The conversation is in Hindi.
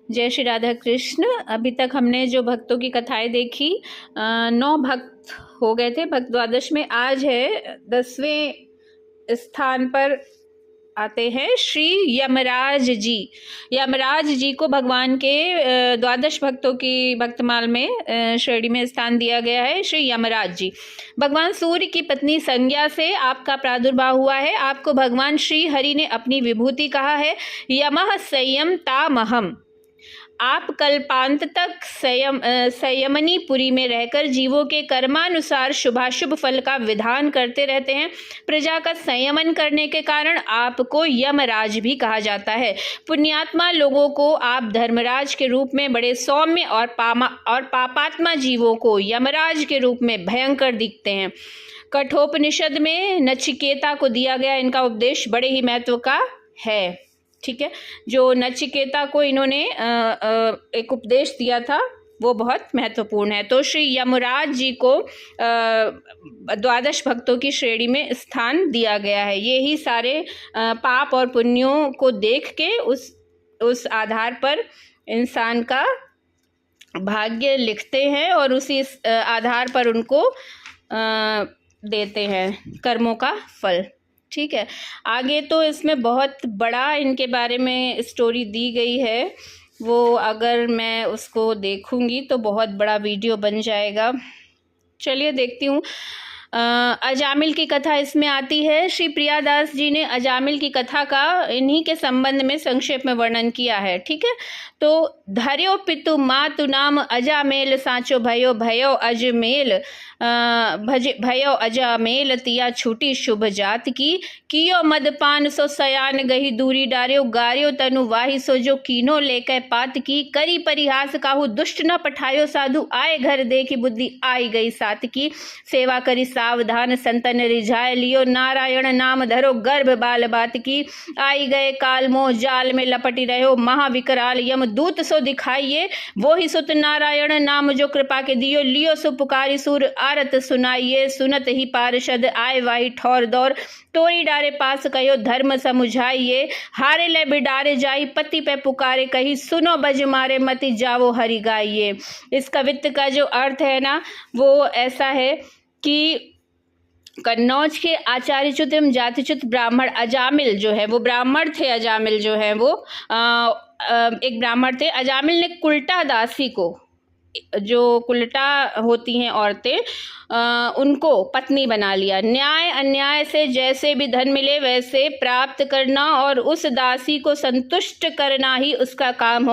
जय श्री राधा कृष्ण। अभी तक हमने जो भक्तों की कथाएं देखी, 9 भक्त हो गए थे भक्त द्वादश में। आज है 10वें स्थान पर आते हैं श्री यमराज जी। यमराज जी को भगवान के द्वादश भक्तों की भक्तमाल में श्रेणी में स्थान दिया गया है। श्री यमराज जी भगवान सूर्य की पत्नी संज्ञा से आपका प्रादुर्भाव हुआ है। आपको भगवान श्री हरि ने अपनी विभूति कहा है। यमः संयम तामहम। आप कल्पांत तक संयमनीपुरी में रहकर जीवों के कर्मानुसार शुभाशुभ फल का विधान करते रहते हैं। प्रजा का संयमन करने के कारण आपको यमराज भी कहा जाता है। पुण्यात्मा लोगों को आप धर्मराज के रूप में बड़े सौम्य और पापात्मा जीवों को यमराज के रूप में भयंकर दिखते हैं। कठोपनिषद में नचिकेता को दिया गया इनका उपदेश बड़े ही महत्व का है। ठीक है, जो नचिकेता को इन्होंने एक उपदेश दिया था वो बहुत महत्वपूर्ण है। तो श्री यमराज जी को द्वादश भक्तों की श्रेणी में स्थान दिया गया है। ये ही सारे पाप और पुण्यों को देख के उस आधार पर इंसान का भाग्य लिखते हैं और उसी आधार पर उनको देते हैं कर्मों का फल। ठीक है, आगे तो इसमें बहुत बड़ा इनके बारे में स्टोरी दी गई है। वो अगर मैं उसको देखूंगी तो बहुत बड़ा वीडियो बन जाएगा। चलिए देखती हूँ। अजामिल की कथा इसमें आती है। श्री प्रियादास जी ने अजामिल की कथा का इन्हीं के संबंध में संक्षेप में वर्णन किया है। ठीक है, तो धर्यो पितु मातु नाम अजामेल सांचो भयो भयो अजमेल भयो अजामेल तिया छूटी शुभ जात की कियो मदपान सो सयान गही दूरी डार्यो गार्यो तनु वाही सो जो कीनो लेके पात की करी परिहास काहू दुष्ट न पठायो साधु आए घर देखी बुद्धि आई गई सात की सेवा करी सावधान संतन रिझाए लियो नारायण नाम धरो गर्भ बाल बात की आई गए काल मोह जाल में लपटी रहो महाविकराल यम दूत सो दिखाइए वो ही सुत नारायण नाम जो कृपा के दियो लियो सो पुकारी सुर आरत सुनाइए सुनत ही पार्षद आए वाही ठौर दौर तोरी डारे पास कहो धर्म समुझाइए हारे ले बिडारे जाई पति पे पुकारे कही सुनो बज मारे मति जावो हरि गाइए। इस कवित्त का जो अर्थ है ना वो ऐसा है कि कन्नौज के आचार्यच्युत एवं जातिच्युत ब्राह्मण अजामिल जो है वो ब्राह्मण थे। अजामिल जो है वो एक ब्राह्मण थे। अजामिल ने कुल्टा दासी को, जो कुल्टा होती हैं औरतें, उनको पत्नी बना लिया। न्याय अन्याय से जैसे भी धन मिले वैसे प्राप्त करना और उस दासी को संतुष्ट करना ही उसका काम हो।